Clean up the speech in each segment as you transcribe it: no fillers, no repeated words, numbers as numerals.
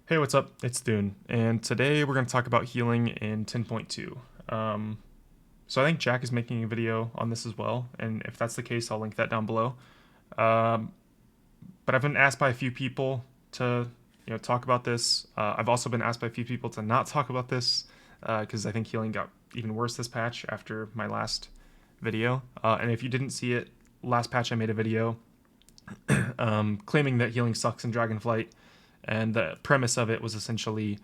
Hey, what's up? It's Thune, and today we're going to talk about healing in 10.2. So I think Jack is making a video on this as well, and if that's the case, I'll link that down below. Um, but I've been asked by a few people to, talk about this. I've also been asked by a few people to not talk about this because I think healing got even worse this patch after my last video. And if you didn't see it, last patch I made a video claiming that healing sucks in Dragonflight, and the premise of it was essentially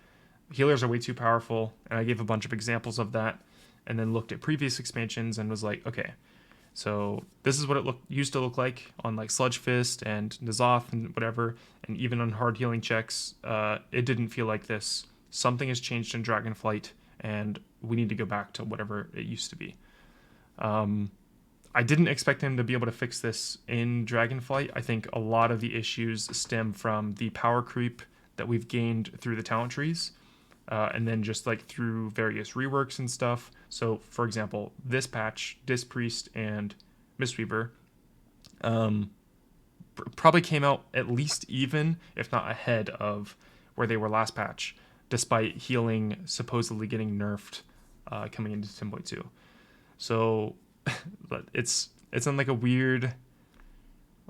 healers are way too powerful, and I gave a bunch of examples of that, and then looked at previous expansions and was like, okay, so this is what it used to look like on like Sludge Fist and N'Zoth and whatever, and even on hard healing checks, it didn't feel like this. Something has changed in Dragonflight, and we need to go back to whatever it used to be. I didn't expect him to be able to fix this in Dragonflight. I think a lot of the issues stem from the power creep that we've gained through the talent trees, and then just like through various reworks and stuff. So, for example, this patch, Disc Priest and Mistweaver, probably came out at least even, if not ahead of where they were last patch, despite healing supposedly getting nerfed coming into 10.2. So it's in like a weird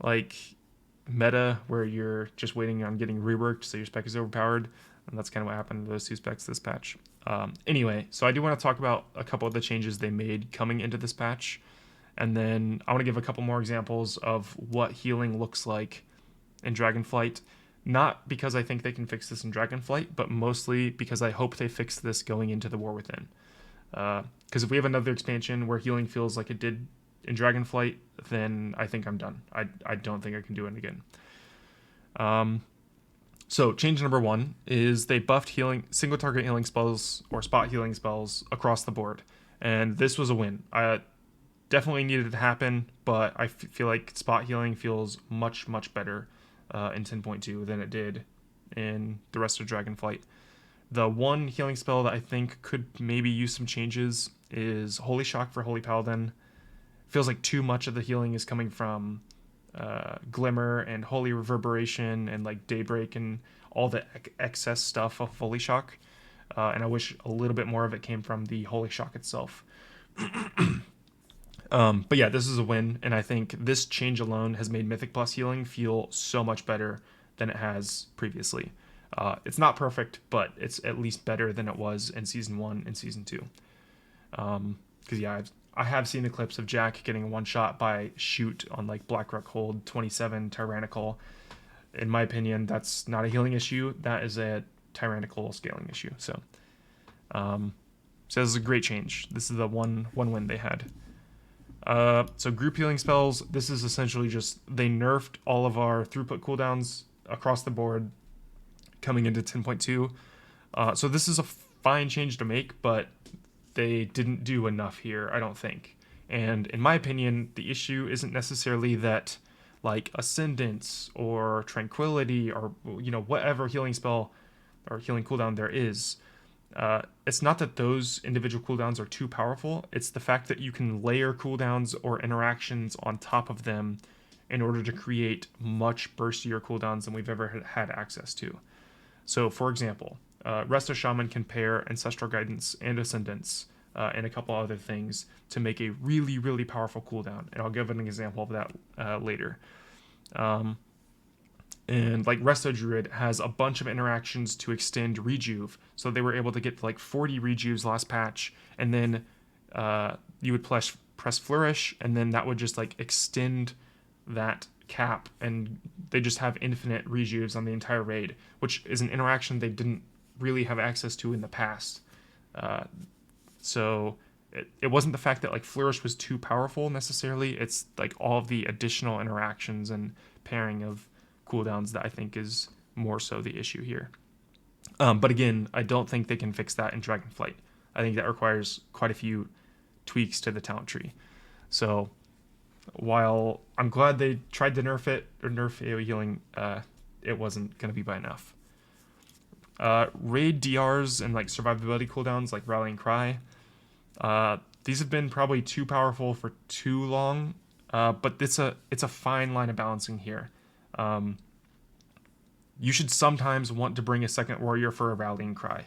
like meta where you're just waiting on getting reworked, so your spec is overpowered, and that's kind of what happened to those two specs this patch. Anyway, so I do want to talk about a couple of the changes they made coming into this patch, and then I want to give a couple more examples of what healing looks like in Dragonflight. Not because I think they can fix this in Dragonflight, but mostly because I hope they fix this going into the War Within. Because if we have another expansion where healing feels like it did in Dragonflight, then I think I'm done. I don't think I can do it again. So change number one is they buffed healing, single target healing spells or spot healing spells across the board, and this was a win. I definitely needed it to happen, but I feel like spot healing feels much better in 10.2 than it did in the rest of Dragonflight. The one healing spell that I think could maybe use some changes is Holy Shock for Holy Paladin. Feels like too much of the healing is coming from Glimmer and Holy Reverberation and like Daybreak and all the excess stuff of Holy Shock. And I wish a little bit more of it came from the Holy Shock itself. But yeah, this is a win, and I think this change alone has made Mythic Plus healing feel so much better than it has previously. It's not perfect, but it's at least better than it was in Season 1 and Season 2. Because, yeah, I have seen the clips of Jack getting one shot by Shoot on, like, Blackrock Hold 27 Tyrannical. In my opinion, that's not a healing issue. That is a Tyrannical scaling issue. So this is a great change. This is the one win they had. So group healing spells, this is essentially just, they nerfed all of our throughput cooldowns across the board coming into 10.2. So this is a fine change to make, but they didn't do enough here, I don't think. And in my opinion, the issue isn't necessarily that like Ascendance or Tranquility or whatever healing spell or healing cooldown there is. It's not that those individual cooldowns are too powerful. It's the fact that you can layer cooldowns or interactions on top of them in order to create much burstier cooldowns than we've ever had access to. So, for example, Resto Shaman can pair Ancestral Guidance and Ascendance and a couple other things to make a really powerful cooldown, and I'll give an example of that later. And like Resto Druid has a bunch of interactions to extend Rejuve, so they were able to get to like 40 Rejuves last patch, and then you would press Flourish, and then that would just like extend that cap, and they just have infinite Rejuves on the entire raid, which is an interaction they didn't really have access to in the past. So it wasn't the fact that like Flourish was too powerful necessarily, it's like all of the additional interactions and pairing of cooldowns that I think is more so the issue here. But again, I don't think they can fix that in Dragonflight. I think that requires quite a few tweaks to the talent tree. So while I'm glad they tried to nerf it or nerf AoE healing, it wasn't going to be by enough. Raid DRs and like survivability cooldowns like Rallying Cry. These have been probably too powerful for too long, but it's a fine line of balancing here. You should sometimes want to bring a second warrior for a rallying cry.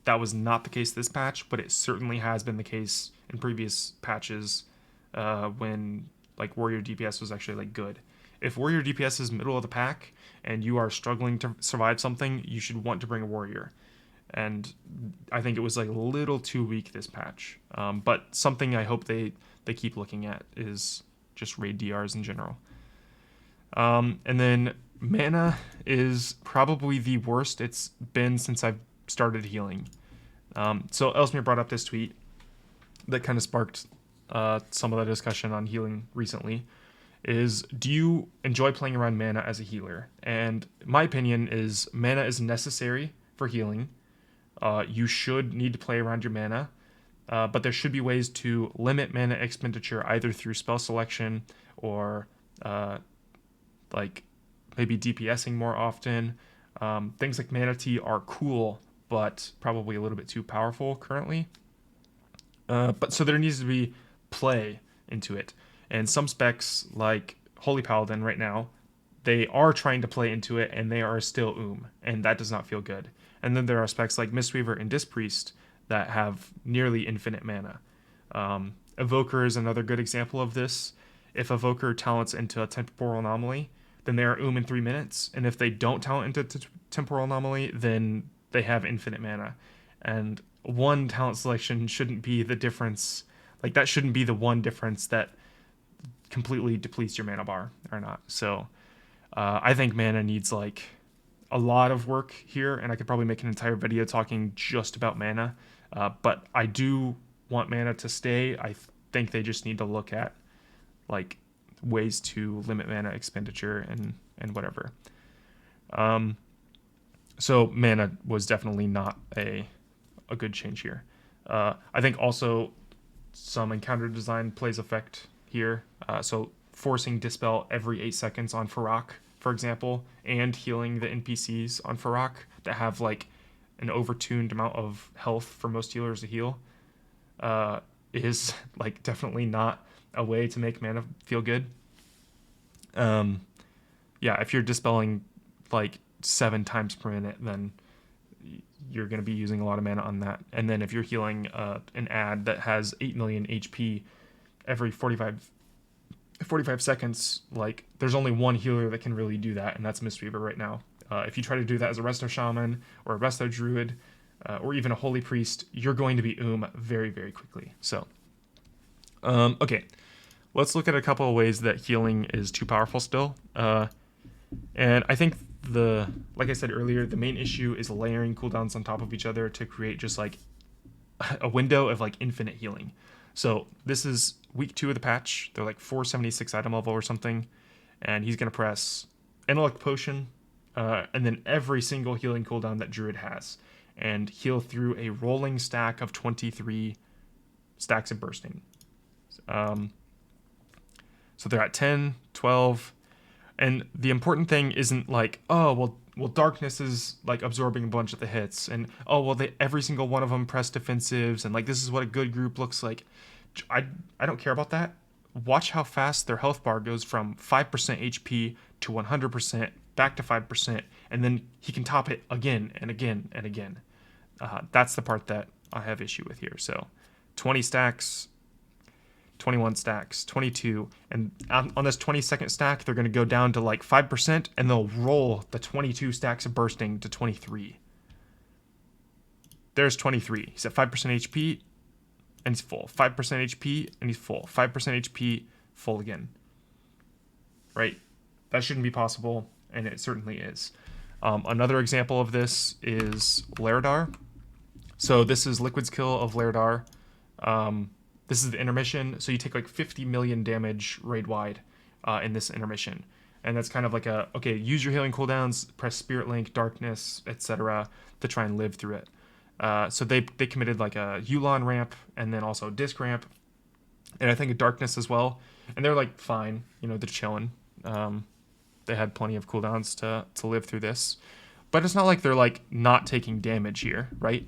That was not the case this patch, but it certainly has been the case in previous patches when like warrior DPS was actually like good. If warrior DPS is middle of the pack and you are struggling to survive something, you should want to bring a warrior. And I think it was like a little too weak this patch. But something I hope they keep looking at is just raid DRs in general. And then mana is probably the worst it's been since I've started healing. So Elsmere brought up this tweet that kind of sparked some of the discussion on healing recently. Is, do you enjoy playing around mana as a healer? And my opinion is mana is necessary for healing. You should need to play around your mana, but there should be ways to limit mana expenditure either through spell selection or like maybe DPSing more often. Things like Mana Tea are cool, but probably a little bit too powerful currently. But so there needs to be play into it. And some specs, like Holy Paladin right now, they are trying to play into it, and they are still and that does not feel good. And then there are specs like Mistweaver and Disc Priest that have nearly infinite mana. Evoker is another good example of this. If Evoker talents into a Temporal Anomaly, then they are in 3 minutes, and if they don't talent into Temporal Anomaly, then they have infinite mana. And one talent selection shouldn't be the difference. Like, that shouldn't be the one difference that completely depletes your mana bar or not. So I think mana needs like a lot of work here, and I could probably make an entire video talking just about mana. But I do want mana to stay. I think they just need to look at like ways to limit mana expenditure and whatever. So mana was definitely not a good change here. I think also some encounter design plays effect here. So forcing Dispel every 8 seconds on Farak, for example, and healing the NPCs on Farak that have like an overtuned amount of health for most healers to heal is like definitely not a way to make mana feel good. Yeah, if you're dispelling like 7 times per minute, then you're going to be using a lot of mana on that. And then if you're healing an ad that has 8 million HP every 45 seconds, like there's only one healer that can really do that, and that's Mistweaver right now. If you try to do that as a Resto Shaman or a Resto Druid or even a Holy Priest, you're going to be very, very quickly. So, okay, let's look at a couple of ways that healing is too powerful still. And I think like I said earlier, the main issue is layering cooldowns on top of each other to create just like a window of like infinite healing. So this is week 2 of the patch. They're like 476 item level or something, and he's gonna press Intellect Potion, and then every single healing cooldown that Druid has, and heal through a rolling stack of 23 stacks of bursting. So they're at 10, 12. And the important thing isn't like, oh, well, darkness is like absorbing a bunch of the hits, and oh, well, every single one of them press defensives, and like this is what a good group looks like. I don't care about that. Watch how fast their health bar goes from 5% HP to 100%, back to 5%, and then he can top it again and again and again. That's the part that I have issue with here. So 20 stacks, 21 stacks, 22, and on this 22nd stack, they're going to go down to like 5%, and they'll roll the 22 stacks of bursting to 23. There's 23. He's at 5% HP, and he's full. 5% HP, and he's full. 5% HP, full again. Right? That shouldn't be possible, and it certainly is. Another example of this is Lairdar. So this is Liquid's kill of Lairdar. This is the intermission, so you take like 50 million damage raid-wide in this intermission. And that's kind of like okay, use your healing cooldowns, press Spirit Link, Darkness, etc. to try and live through it. So they committed like a Yulon ramp, and then also a Disc ramp, and I think a Darkness as well. And they're like fine, they're chilling. They had plenty of cooldowns to live through this. But it's not like they're like not taking damage here, right?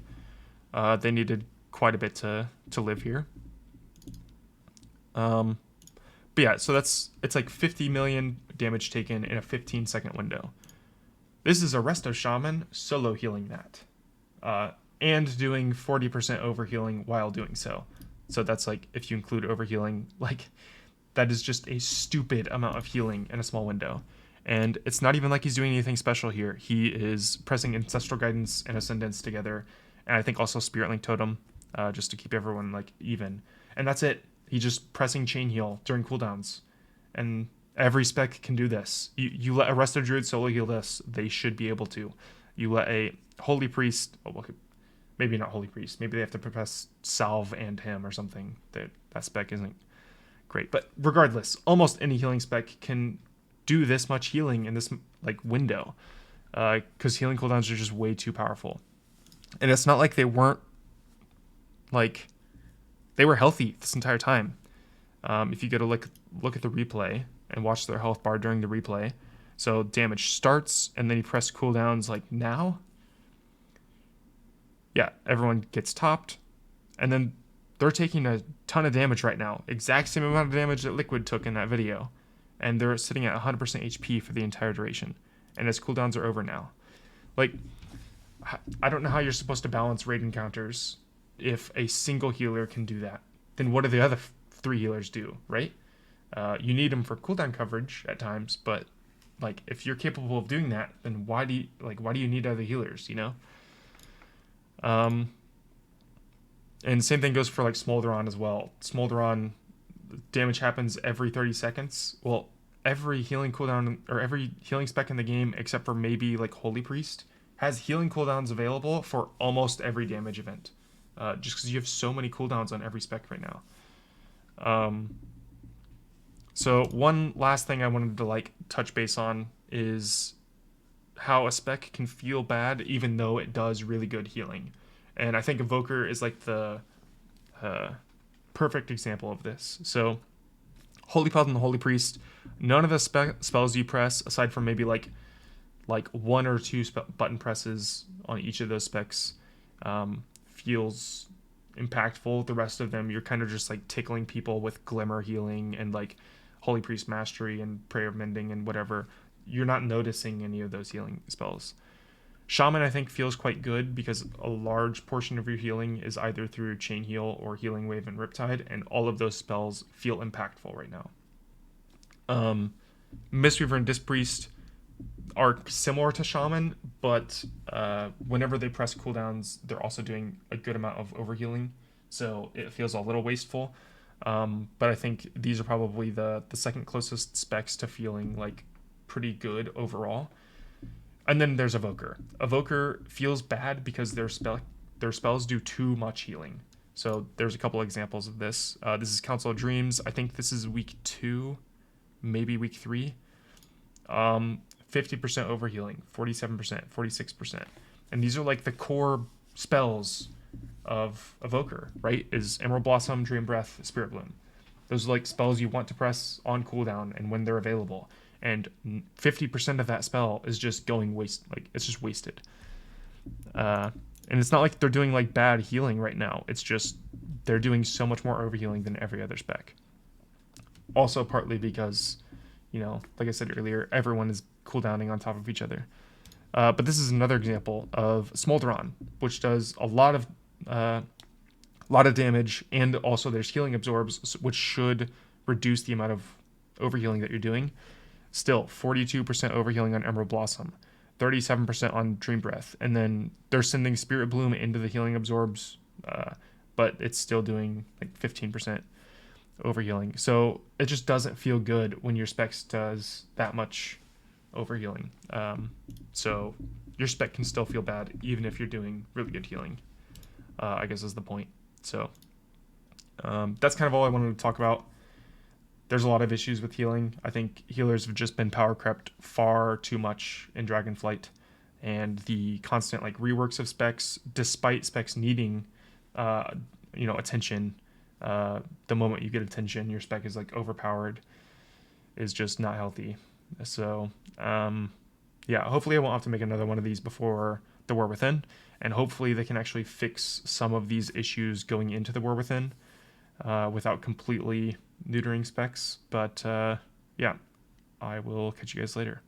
They needed quite a bit to live here. But yeah, so it's like 50 million damage taken in a 15-second window. This is a Resto Shaman solo healing that. And doing 40% overhealing while doing so. So that's like, if you include overhealing, like, that is just a stupid amount of healing in a small window. And it's not even like he's doing anything special here. He is pressing Ancestral Guidance and Ascendance together, and I think also Spirit Link Totem, just to keep everyone like even. And that's it. He's just pressing Chain Heal during cooldowns. And every spec can do this. You let a Resto Druid solo heal this, they should be able to. You let a Holy Priest, oh, well, maybe not Holy Priest, maybe they have to press Salve and him or something. That spec isn't great. But regardless, almost any healing spec can do this much healing in this like window, because healing cooldowns are just way too powerful. And it's not like they weren't, like, they were healthy this entire time. If you go to look at the replay and watch their health bar during the replay, so damage starts and then you press cooldowns like now. Yeah, everyone gets topped, and then they're taking a ton of damage right now. Exact same amount of damage that Liquid took in that video. And they're sitting at 100% HP for the entire duration. And his cooldowns are over now. Like, I don't know how you're supposed to balance raid encounters if a single healer can do that. Then what do the other 3 healers do, right? You need them for cooldown coverage at times, but like, if you're capable of doing that, then why do you need other healers, you know? And same thing goes for like Smolderon as well. Smolderon, damage happens every 30 seconds. Well, every healing cooldown or every healing spec in the game, except for maybe like Holy Priest, has healing cooldowns available for almost every damage event. Just because you have so many cooldowns on every spec right now. So one last thing I wanted to like touch base on is how a spec can feel bad even though it does really good healing. And I think Evoker is like the perfect example of this. So Holy Paladin and the Holy Priest, none of the spells you press, aside from maybe like 1 or 2 button presses on each of those specs, feels impactful. The rest of them, you're kind of just like tickling people with Glimmer Healing and like Holy Priest Mastery and Prayer of Mending and whatever. You're not noticing any of those healing spells. Shaman, I think, feels quite good because a large portion of your healing is either through Chain Heal or Healing Wave and Riptide, and all of those spells feel impactful right now. Mistweaver and Disc Priest are similar to Shaman, but whenever they press cooldowns, they're also doing a good amount of overhealing, so it feels a little wasteful. But I think these are probably the second closest specs to feeling like pretty good overall. And then there's Evoker. Evoker feels bad because their spells do too much healing. So there's a couple examples of this. This is Council of Dreams. I think this is week 2, maybe week 3. 50% overhealing, 47%, 46%. And these are like the core spells of Evoker, right? Is Emerald Blossom, Dream Breath, Spirit Bloom. Those are like spells you want to press on cooldown and when they're available. And 50% of that spell is just going it's just wasted. And it's not like they're doing like bad healing right now. It's just they're doing so much more overhealing than every other spec. Also partly because, you know, like I said earlier, everyone is cooldowning on top of each other. But this is another example of Smolderon, which does a lot of damage, and also there's healing absorbs, which should reduce the amount of overhealing that you're doing. Still, 42% overhealing on Emerald Blossom, 37% on Dream Breath, and then they're sending Spirit Bloom into the healing absorbs, but it's still doing like 15% overhealing. So it just doesn't feel good when your specs does that much overhealing. So your spec can still feel bad even if you're doing really good healing, I guess is the point. So that's kind of all I wanted to talk about. There's a lot of issues with healing. I think healers have just been power crept far too much in Dragonflight, and the constant like reworks of specs, despite specs needing, attention. The moment you get attention, your spec is like overpowered, is just not healthy. So, hopefully I won't have to make another one of these before the War Within, and hopefully they can actually fix some of these issues going into the War Within, without completely neutering specs. But I will catch you guys later.